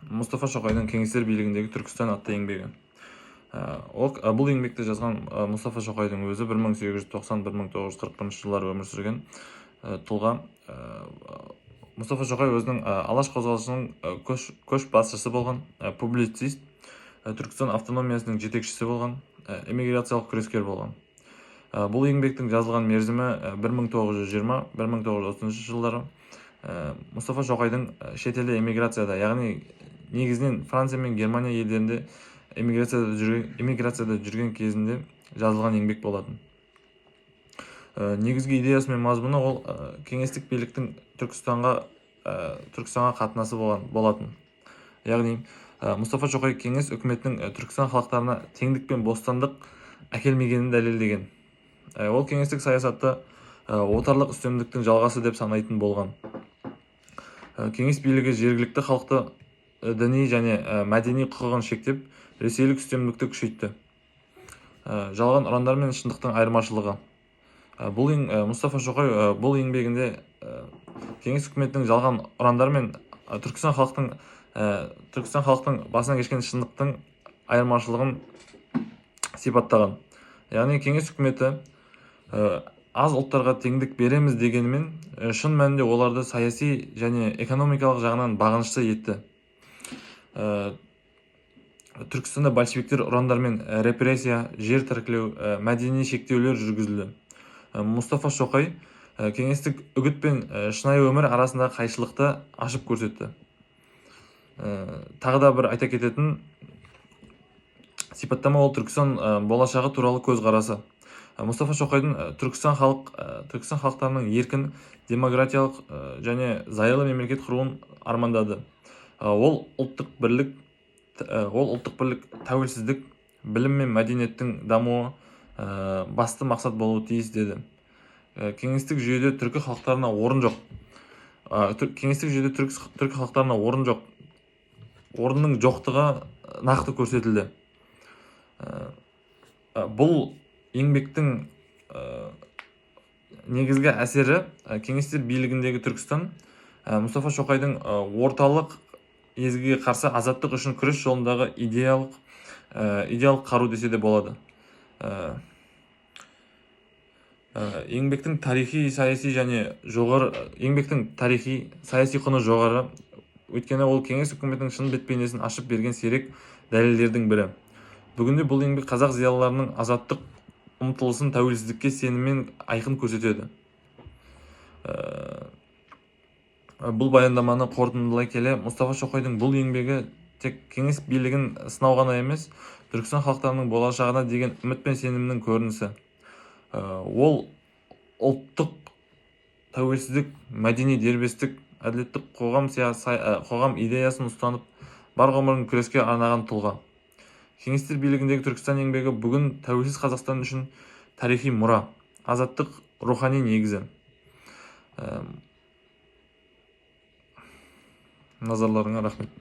Мұстафа Шоқайдың кеңестер билігіндегі Түркістан атты еңбегі. Бұл еңбекті жазған Мұстафа Шоқайдың өзі 1890-1941 жылдары өмір сүрген тұлға. Мұстафа Шоқай өзінің алаш қозғалысының көш басшысы болған, публицист, Түркістан автономиясының жетекшісі болған, эмиграциялық күрескер болған. Бұл еңбектің жазылған мерзімі 1920-1930 жылдары. Мұстафа Шоқайдың шетелде эмиграцияда, яғни негізінен Франция мен Германия елдерінде эмиграцияда жүрген кезінде жазылған еңбек болатын. Негізгі идеясы мен мазмұны ол кеңестік биліктің Түркістанға қатынасы болатын. Яғни Мұстафа Шоқай кеңес үкіметінің Түркістан халықтарына теңдік пен бостандық әкелмегенін дәлелдеген. Ол кеңестік саясатты отарлық үстемдіктің жалғасы деп санайтын болған. Кеңес билігі жергілікті халықты діни және мәдени құқығын шектеп, ресейлік үстемдікті күшейтті. Жалған ұрандар мен шындықтың айырмашылығы. Мұстафа Шоқай бұл еңбегінде кеңес үкіметінің жалған ұрандар мен Түркістан халықтың басына кешкен шындықтың айырмашылығын сипаттаған. Яғни кеңес үкіметі аз ұлттарға теңдік береміз дегенімен, шын мәнінде оларды саяси және экономикалық жағынан бағынышты етті. Түркістанда большевиктер ұрандармен репрессия, жер тәркілеу, мәдени шектеулер жүргізілді. Мұстафа Шоқай кеңестік үгіт пен шынайы өмір арасындағы қайшылықты ашып көрсетті. Тағы да бір айта кететін сипаттама ол Түркістан болашағы туралы көзқарасы. Мұстафа Шоқайдың Түркістан халықтарының еркін, демократиялық және зайырлы мемлекет құруын армандады. Ол ұлттық бірлік, тәуелсіздік, білім мен мәдениеттің дамуы басты мақсат болуы тиіс деді. Кеңестік жүйеде түркі халықтарына орын жоқ. Орынның жоқтығы нақты көрсетілді. Бұл еңбектің негізгі әсері кеңестер билігіндегі Түркістан Мұстафа Шоқайдың орталық езгіге қарсы азаттық үшін күрес жолындағы идеялық қару десе де болады. Еңбектің тарихи саяси құны жоғары, өйткені ол кеңес үкіметінің шын бет-бейнесін ашып берген сирек дәлелдердің бірі. Бүгінде бұл еңбек қазақ зиялыларының азаттық ұмтылысын, тәуелсіздікке сеніммен айқын көрсетеді. Бұл баяндаманы қорытындылай келе, Мұстафа Шоқайдың бұл еңбегі тек кеңес билігін сынау ғана емес, Түркістан халықтарының болашағына деген үміт пен сенімнің көрінісі. Ол ұлттық тәуелсіздік, мәдени дербестік, әділеттік қоғам идеясын ұстанып, бар ғұмырын күреске арнаған тұлға. Кеңестер билігіндегі Түркістан еңбегі бүгін тәуелсіз Қазақстан үшін тарихи мұра, азаттық рухани негізі. Назарларыңа рахмет.